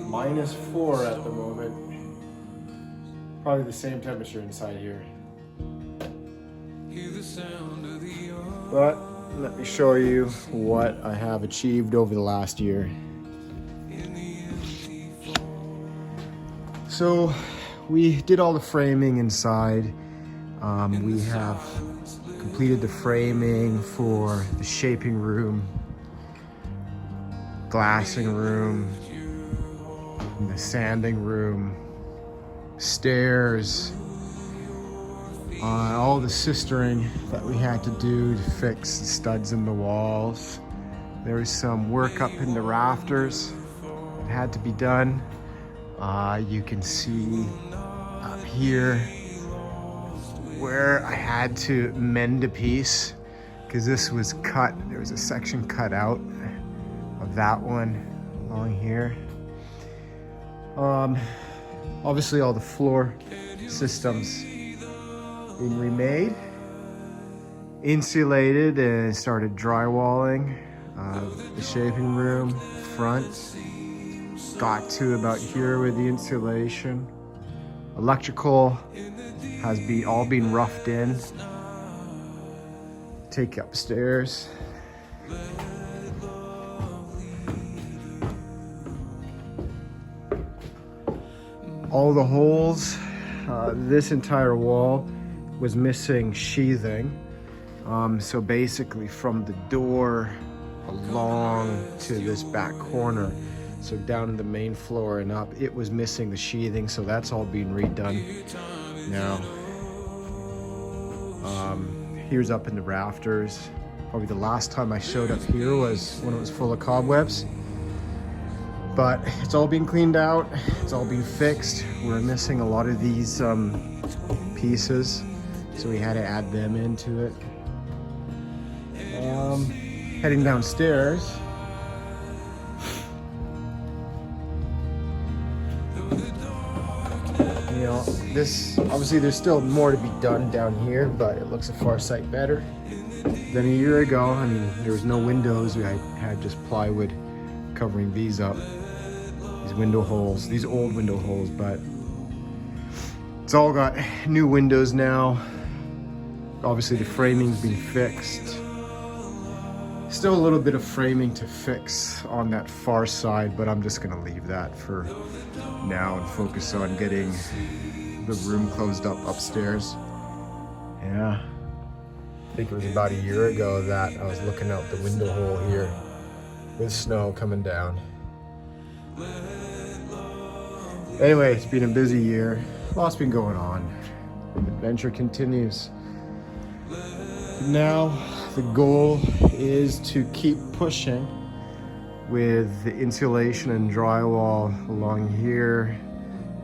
-4 at the moment. Probably the same temperature inside here. But let me show you what I have achieved over the last year. So we did all the framing inside. We have completed the framing for the shaping room, glassing room, the sanding room, stairs, all the sistering that we had to do to fix the studs in the walls. There was some work up in the rafters that had to be done. You can see up here where I had to mend a piece because this was cut. There was a section cut out of that one along here. Obviously all the floor systems being remade, insulated, and started drywalling the shaping room front. Got to about here with the insulation. Electrical has all been roughed in. Take upstairs. All the holes, this entire wall was missing sheathing. So basically from the door along to this back corner, so down in the main floor and up, it was missing the sheathing, so that's all being redone now. Here's up in the rafters. Probably the last time I showed up here was when it was full of cobwebs. But it's all being cleaned out, it's all being fixed. We're missing a lot of these pieces, so we had to add them into it. Heading downstairs. You know, this, obviously there's still more to be done down here, but it looks a far sight better than a year ago. I mean, there was no windows. We had just plywood covering these up. These window holes, these old window holes, but it's all got new windows now. Obviously the framing's been fixed. Still a little bit of framing to fix on that far side, but I'm just gonna leave that for now and focus on getting the room closed up upstairs. Yeah, I think it was about a year ago that I was looking out the window hole here with snow coming down. Anyway, it's been a busy year. Lots been going on. Adventure continues. Now the goal is to keep pushing with the insulation and drywall along here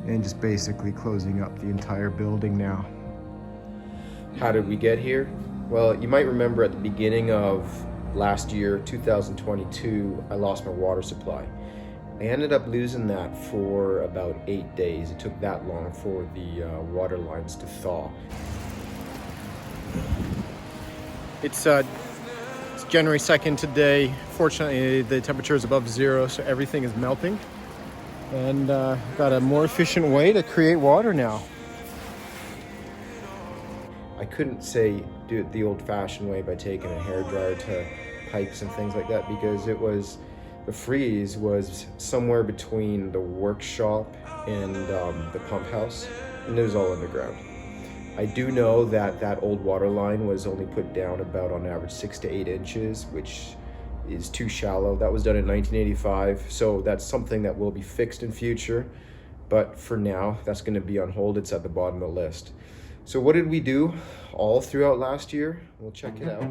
and just basically closing up the entire building now. How did we get here? Well, you might remember at the beginning of last year, 2022, I lost my water supply. I ended up losing that for about 8 days. It took that long for the water lines to thaw. It's January 2nd today. Fortunately, the temperature is above 0, so everything is melting. And got a more efficient way to create water now. I couldn't say do it the old-fashioned way by taking a hairdryer to pipes and things like that, because the freeze was somewhere between the workshop and the pump house, and it was all underground. I do know that that old water line was only put down about on average 6 to 8 inches, which is too shallow. That was done in 1985, so that's something that will be fixed in future. But for now, that's going to be on hold. It's at the bottom of the list. So what did we do all throughout last year? We'll check it out.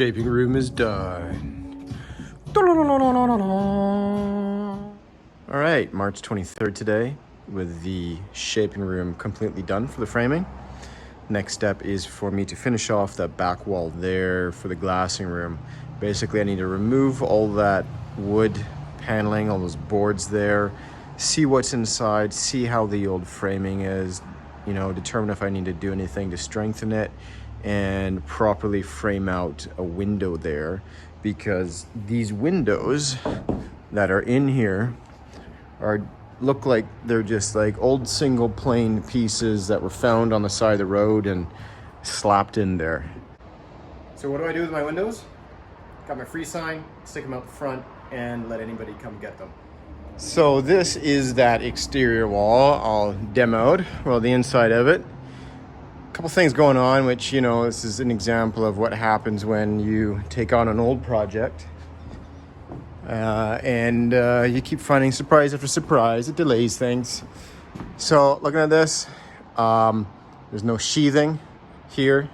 shaping room is done. All right, March 23rd today with the shaping room completely done for the framing. Next step is for me to finish off that back wall there for the glassing room. Basically, I need to remove all that wood paneling, all those boards there, see what's inside, see how the old framing is, you know, determine if I need to do anything to strengthen it, and properly frame out a window there, because these windows that are in here look like they're just like old single plane pieces that were found on the side of the road and slapped in there. So what do I do with my windows? Got my free sign, stick them out the front, and let anybody come get them. So this is that exterior wall all demoed, well, the inside of it. A couple things going on, which, you know, this is an example of what happens when you take on an old project. And you keep finding surprise after surprise. It delays things. So looking at this, there's no sheathing here.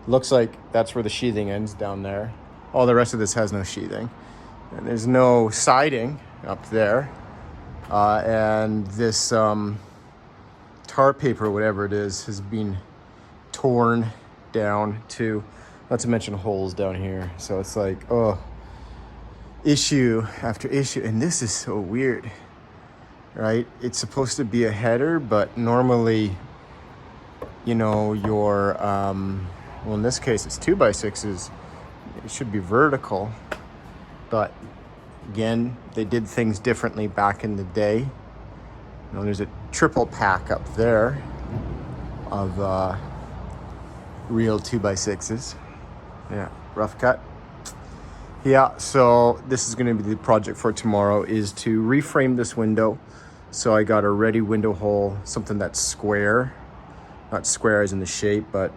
Looks like that's where the sheathing ends, down there. All the rest of this has no sheathing. And there's no siding up there. And this tar paper, whatever it is, has been torn down too. Not to mention holes down here. So it's like, oh, issue after issue. And this is so weird, right? It's supposed to be a header, but normally, you know, your, well, in this case, it's 2x6s. It should be vertical, but again, they did things differently back in the day. You know, there's a triple pack up there of real 2x6s. Yeah, rough cut. Yeah, so this is going to be the project for tomorrow, is to reframe this window. So I got a ready window hole, something that's square, not square as in the shape, but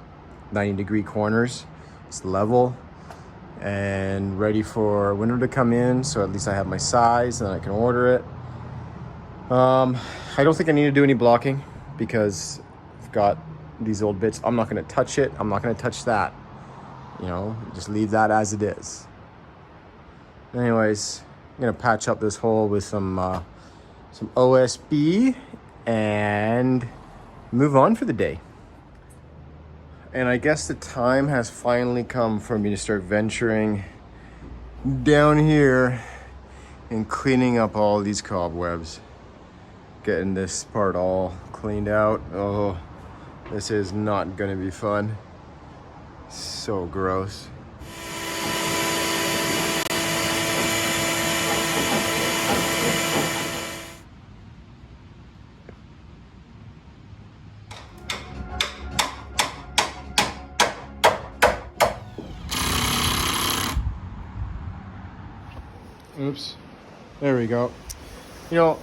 90-degree corners. It's level and ready for a window to come in. So at least I have my size and I can order it. I don't think I need to do any blocking because I've got these old bits. I'm not going to touch it. I'm not going to touch that. You know, just leave that as it is. Anyways, I'm gonna patch up this hole with some OSB and move on for the day. And I guess the time has finally come for me to start venturing down here and cleaning up all these cobwebs. Getting this part all cleaned out. Oh, this is not gonna be fun. So gross. Oops, there we go. You know,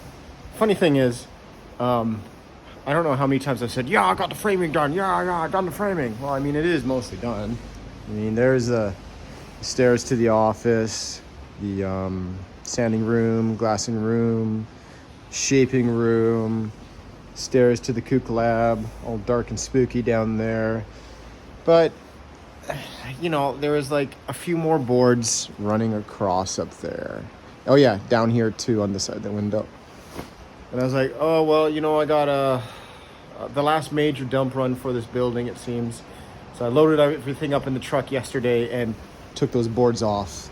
funny thing is, I don't know how many times I've said, yeah, I got the framing done. Yeah, I done the framing. Well, I mean, it is mostly done. I mean, there's the stairs to the office, the sanding room, glassing room, shaping room, stairs to the kook lab, all dark and spooky down there. But, you know, there was like a few more boards running across up there. Oh yeah, down here too on this side of the window. And I was like, oh, well, you know, I got the last major dump run for this building, it seems. So I loaded everything up in the truck yesterday and took those boards off.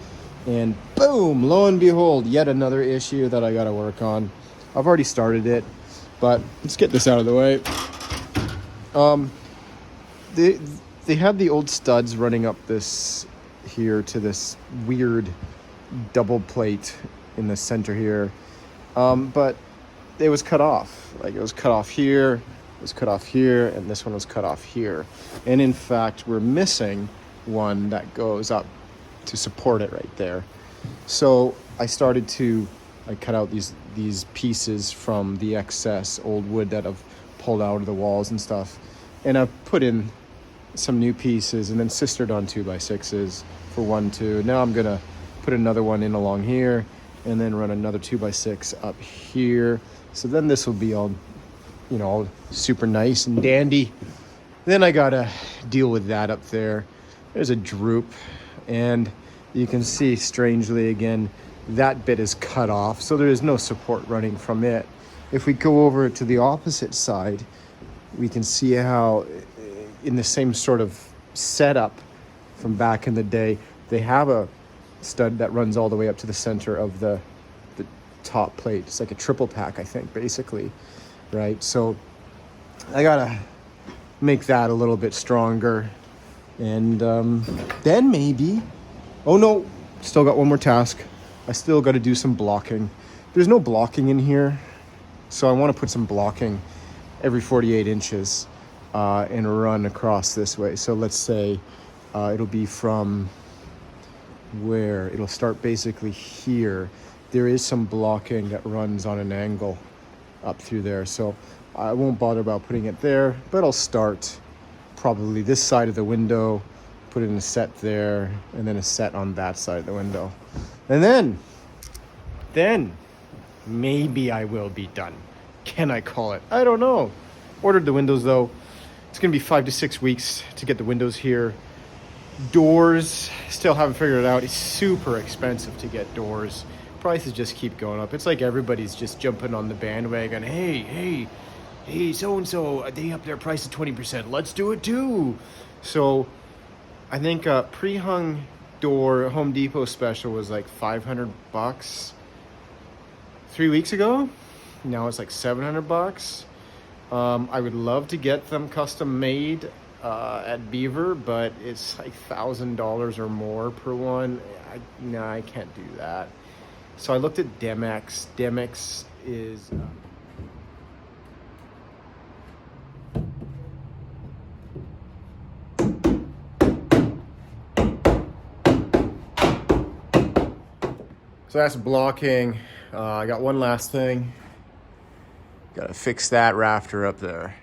And boom, lo and behold, yet another issue that I got to work on. I've already started it, but let's get this out of the way. They had the old studs running up this here to this weird double plate in the center here. But it was cut off. Like, it was cut off here, it was cut off here, and this one was cut off here. And in fact, we're missing one that goes up to support it right there. So I started to cut out these pieces from the excess old wood that I've pulled out of the walls and stuff. And I've put in some new pieces and then sistered on 2x6s for 1, 2. Now I'm gonna put another one in along here and then run another 2x6 up here. So then this will be all, you know, all super nice and dandy. Then I gotta deal with that up there. There's a droop and you can see strangely again, that bit is cut off. So there is no support running from it. If we go over to the opposite side, we can see how in the same sort of setup from back in the day, they have a stud that runs all the way up to the center of the top plate. It's like a triple pack, I think, basically, right? So I gotta make that a little bit stronger, and then maybe, oh no, still got one more task. I still got to do some blocking. There's no blocking in here, so I want to put some blocking every 48 inches and run across this way. So let's say it'll be from where it'll start basically here. There is some blocking that runs on an angle up through there, so I won't bother about putting it there, but I'll start probably this side of the window, put in a set there, and then a set on that side of the window. And then maybe I will be done. Can I call it? I don't know. Ordered the windows though. It's gonna be 5 to 6 weeks to get the windows here. Doors, still haven't figured it out. It's super expensive to get doors. Prices just keep going up. It's like everybody's just jumping on the bandwagon. Hey, so-and-so, they up their price to 20%. Let's do it too. So I think a pre-hung door Home Depot special was like $500 3 weeks ago. Now it's like $700. I would love to get them custom made at Beaver, but it's like $1,000 or more per one. No, I can't do that. So I looked at Demex. Demex is so that's blocking. I got one last thing. Gotta fix that rafter up there.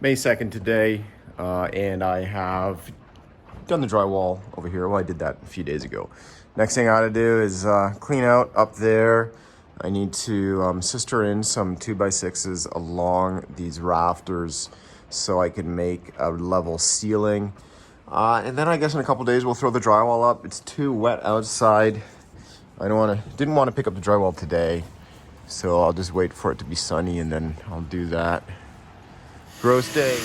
May 2nd today, and I have done the drywall over here. Well, I did that a few days ago. Next thing I gotta do is clean out up there. I need to sister in some 2x6s along these rafters so I can make a level ceiling. And then I guess in a couple days we'll throw the drywall up. It's too wet outside. Didn't want to pick up the drywall today, so I'll just wait for it to be sunny and then I'll do that. Gross day.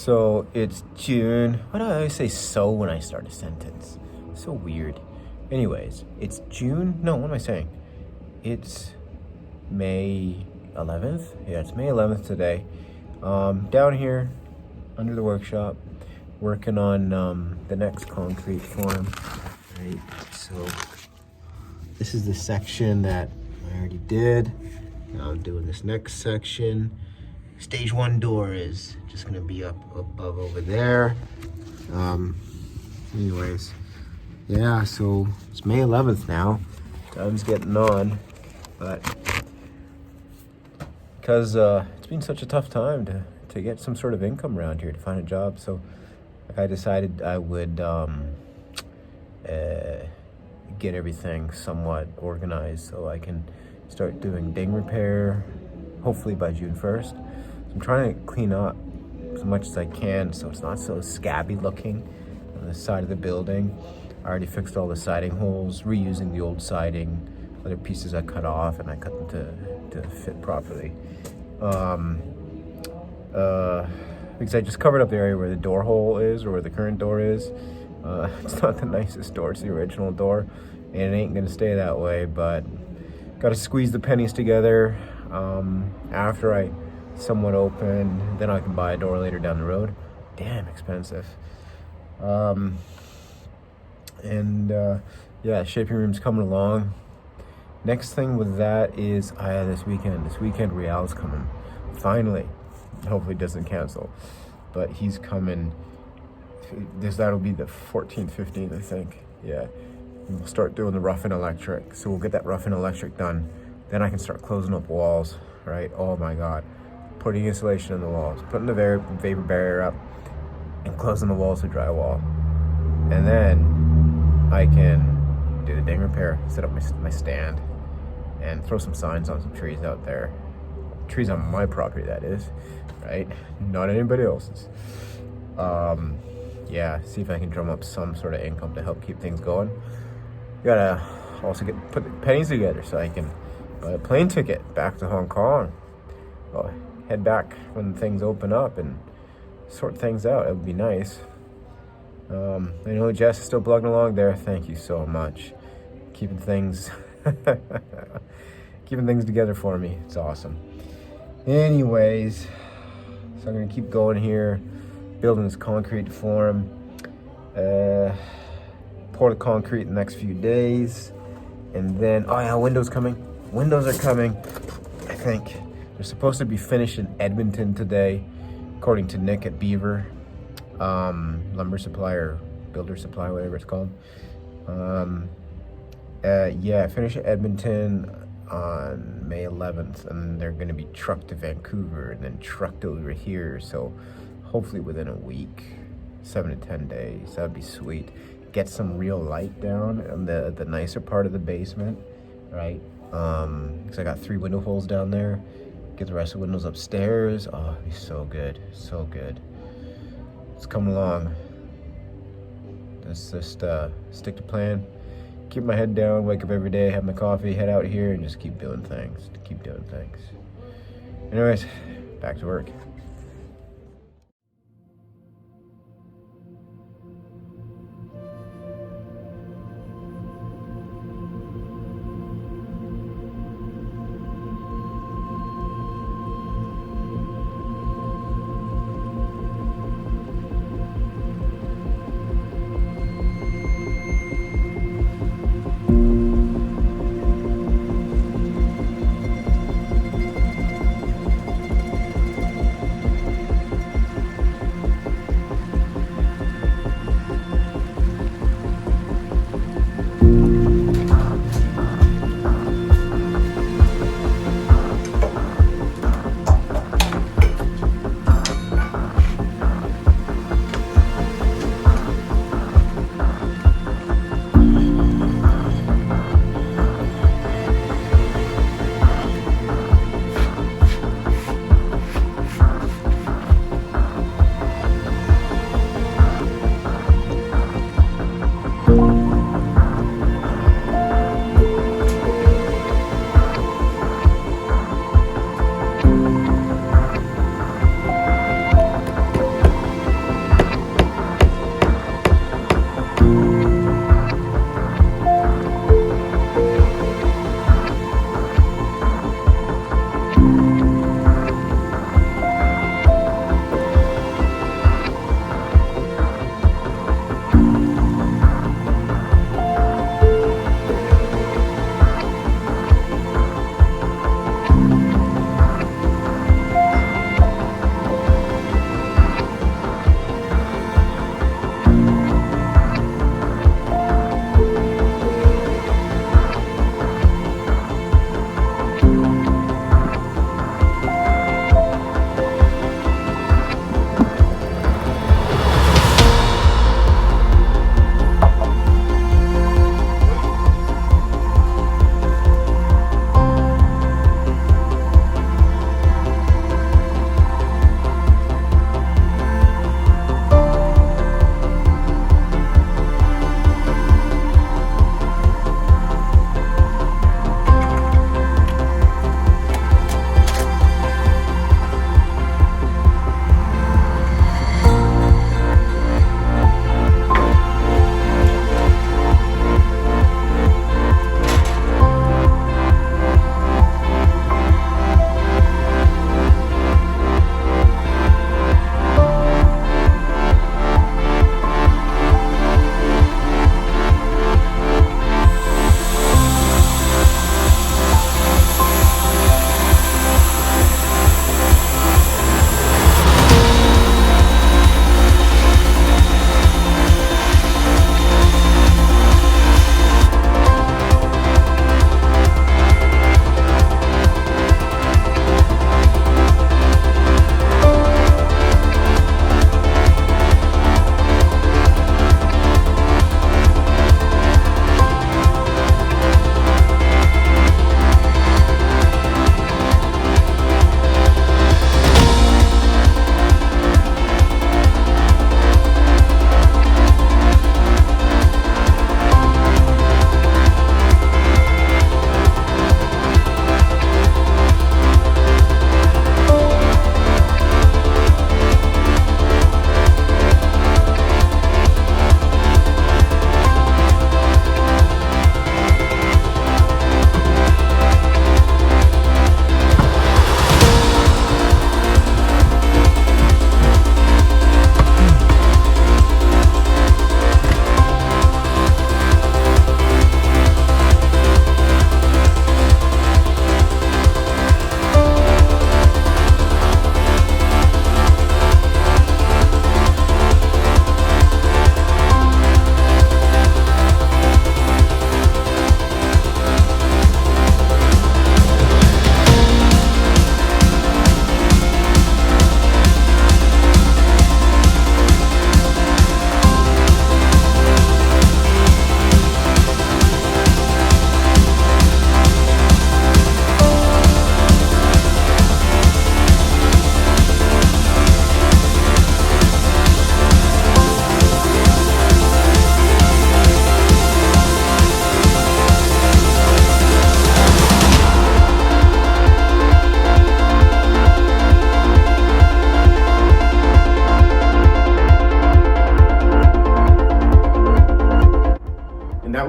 So it's June. Why do I always say so when I start a sentence? So weird. Anyways, it's June. No, what am I saying? It's May 11th. Yeah, it's May 11th today. Down here under the workshop, working on the next concrete form. Right. So this is the section that I already did. Now I'm doing this next section. Stage 1 door is just gonna be up above over there. Anyways, yeah, so it's May 11th now. Time's getting on, but because it's been such a tough time to get some sort of income around here, to find a job, so I decided I would get everything somewhat organized so I can start doing ding repair, hopefully by June 1st. So I'm trying to clean up as much as I can so it's not so scabby looking on the side of the building. I already fixed all the siding holes, reusing the old siding, other pieces I cut off, and I cut them to fit properly. Because I just covered up the area where the door hole is, or where the current door is. It's not the nicest door, it's the original door, and it ain't gonna stay that way, but gotta squeeze the pennies together after I somewhat open, then I can buy a door later down the road. Damn expensive. Yeah, shaping room's coming along. Next thing with that is this weekend Real's coming. Finally. Hopefully doesn't cancel. But he's coming. That'll be the 14th, 15th, I think. Yeah. And we'll start doing the rough and electric. So we'll get that rough and electric done. Then I can start closing up walls, right? Oh my God. Putting insulation in the walls, putting the vapor barrier up, and closing the walls with drywall. And then I can do the ding repair, set up my stand, and throw some signs on some trees out there. Trees on my property, that is, right? Not anybody else's. Yeah, see if I can drum up some sort of income to help keep things going. Gotta also put the pennies together so I can buy a plane ticket back to Hong Kong. I'll head back when things open up and sort things out. It would be nice. I know Jess is still plugging along there. Thank you so much. Keeping things together for me. It's awesome. Anyways, so I'm gonna keep going here, building this concrete form. Pour the concrete in the next few days, and then windows coming. Windows are coming. I think they're supposed to be finished in Edmonton today, according to Nick at Beaver, lumber supply or builder supply, whatever it's called. Finish at Edmonton on May 11th, and they're going to be trucked to Vancouver and then trucked over here, so hopefully within a week, 7 to 10 days. That'd be sweet. Get some real light down on the nicer part of the basement, right? Because I got 3 window holes down there. Get the rest of the windows upstairs. Oh, it'd be so good, so good. It's coming along. Let's just stick to plan. Keep my head down, wake up every day, have my coffee, head out here, and just keep doing things. Anyways, back to work.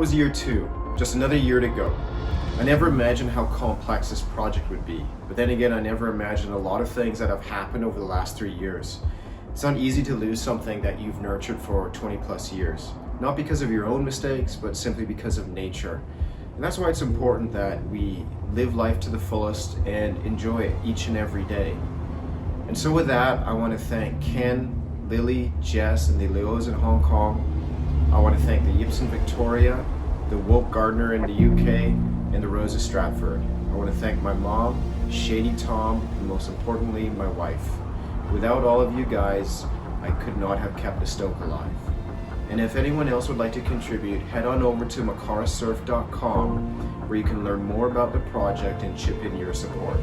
was year 2, just another year to go. I never imagined how complex this project would be, but then again, I never imagined a lot of things that have happened over the last 3 years. It's not easy to lose something that you've nurtured for 20 plus years, not because of your own mistakes, but simply because of nature. And that's why it's important that we live life to the fullest and enjoy it each and every day. And so with that, I want to thank Ken, Lillie, Jess, and the Leos in Hong Kong. I want to thank the Yips in Victoria, the Woke Gardener in the UK, and the Rose of Stratford. I want to thank my mom, Shady Tom, and most importantly, my wife. Without all of you guys, I could not have kept the stoke alive. And if anyone else would like to contribute, head on over to makarasurf.com where you can learn more about the project and chip in your support.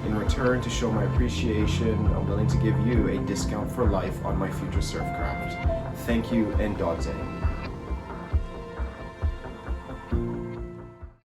In return, to show my appreciation, I'm willing to give you a discount for life on my future surfcraft. Thank you and Dod's A.